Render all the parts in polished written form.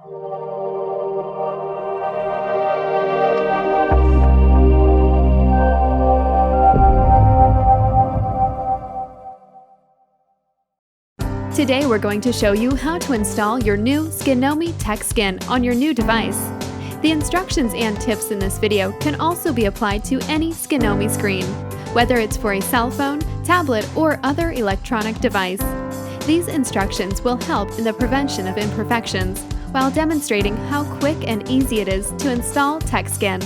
Today we're going to show you how to install your new Skinomi TechSkin on your new device. The instructions and tips in this video can also be applied to any Skinomi screen, whether it's for a cell phone, tablet, or other electronic device. These instructions will help in the prevention of imperfections while demonstrating how quick and easy it is to install TechSkin.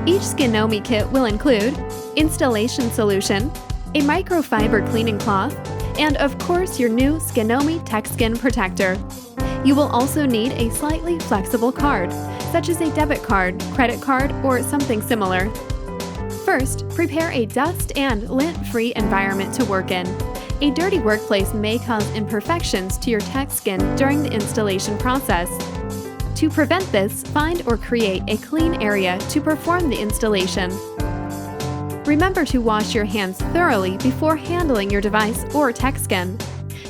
Each Skinomi kit will include installation solution, a microfiber cleaning cloth, and of course your new Skinomi TechSkin protector. You will also need a slightly flexible card, such as a debit card, credit card, or something similar. First, prepare a dust and lint-free environment to work in. A dirty workplace may cause imperfections to your TechSkin during the installation process. To prevent this, find or create a clean area to perform the installation. Remember to wash your hands thoroughly before handling your device or TechSkin.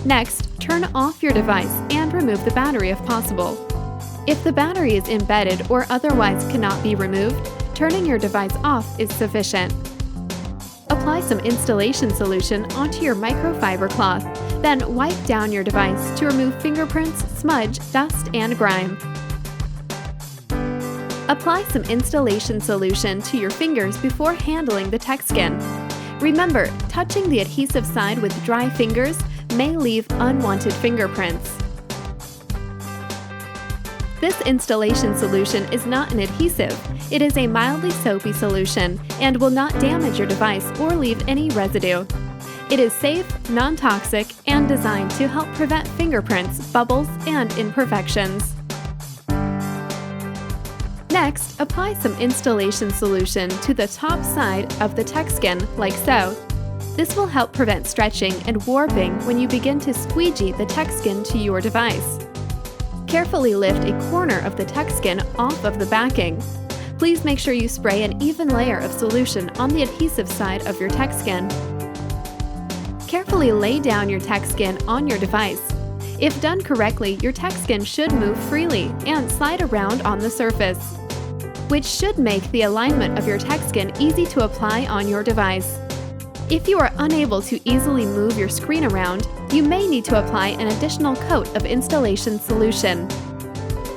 Next, turn off your device and remove the battery if possible. If the battery is embedded or otherwise cannot be removed, turning your device off is sufficient. Apply some installation solution onto your microfiber cloth, then wipe down your device to remove fingerprints, smudge, dust, and grime. Apply some installation solution to your fingers before handling the TechSkin. Remember, touching the adhesive side with dry fingers may leave unwanted fingerprints. This installation solution is not an adhesive. It is a mildly soapy solution and will not damage your device or leave any residue. It is safe, non-toxic, and designed to help prevent fingerprints, bubbles, and imperfections. Next, apply some installation solution to the top side of the TechSkin, like so. This will help prevent stretching and warping when you begin to squeegee the TechSkin to your device. Carefully lift a corner of the TechSkin off of the backing. Please make sure you spray an even layer of solution on the adhesive side of your TechSkin. Carefully lay down your TechSkin on your device. If done correctly, your TechSkin should move freely and slide around on the surface, which should make the alignment of your TechSkin easy to apply on your device. If you are unable to easily move your screen around, you may need to apply an additional coat of installation solution.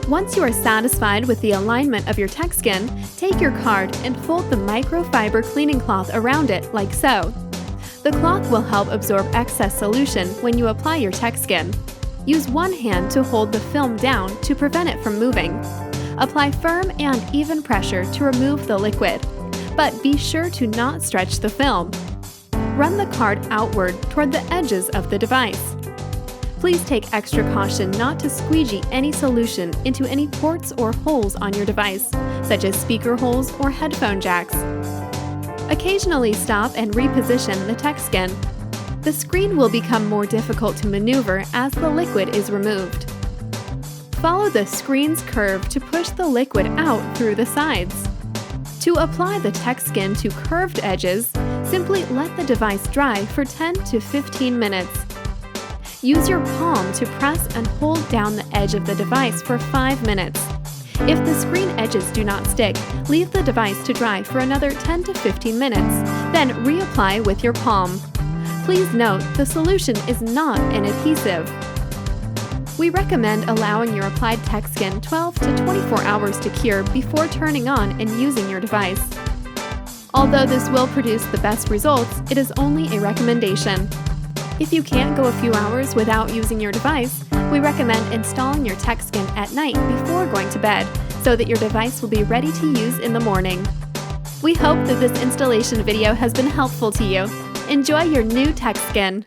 Once you are satisfied with the alignment of your TechSkin, take your card and fold the microfiber cleaning cloth around it like so. The cloth will help absorb excess solution when you apply your TechSkin. Use one hand to hold the film down to prevent it from moving. Apply firm and even pressure to remove the liquid, but be sure to not stretch the film. Run the card outward toward the edges of the device. Please take extra caution not to squeegee any solution into any ports or holes on your device, such as speaker holes or headphone jacks. Occasionally stop and reposition the TechSkin. The screen will become more difficult to maneuver as the liquid is removed. Follow the screen's curve to push the liquid out through the sides. To apply the TechSkin to curved edges, simply let the device dry for 10 to 15 minutes. Use your palm to press and hold down the edge of the device for 5 minutes. If the screen edges do not stick, leave the device to dry for another 10 to 15 minutes, then reapply with your palm. Please note, the solution is not an adhesive. We recommend allowing your applied TechSkin 12 to 24 hours to cure before turning on and using your device. Although this will produce the best results, it is only a recommendation. If you can't go a few hours without using your device, we recommend installing your TechSkin at night before going to bed so that your device will be ready to use in the morning. We hope that this installation video has been helpful to you. Enjoy your new TechSkin!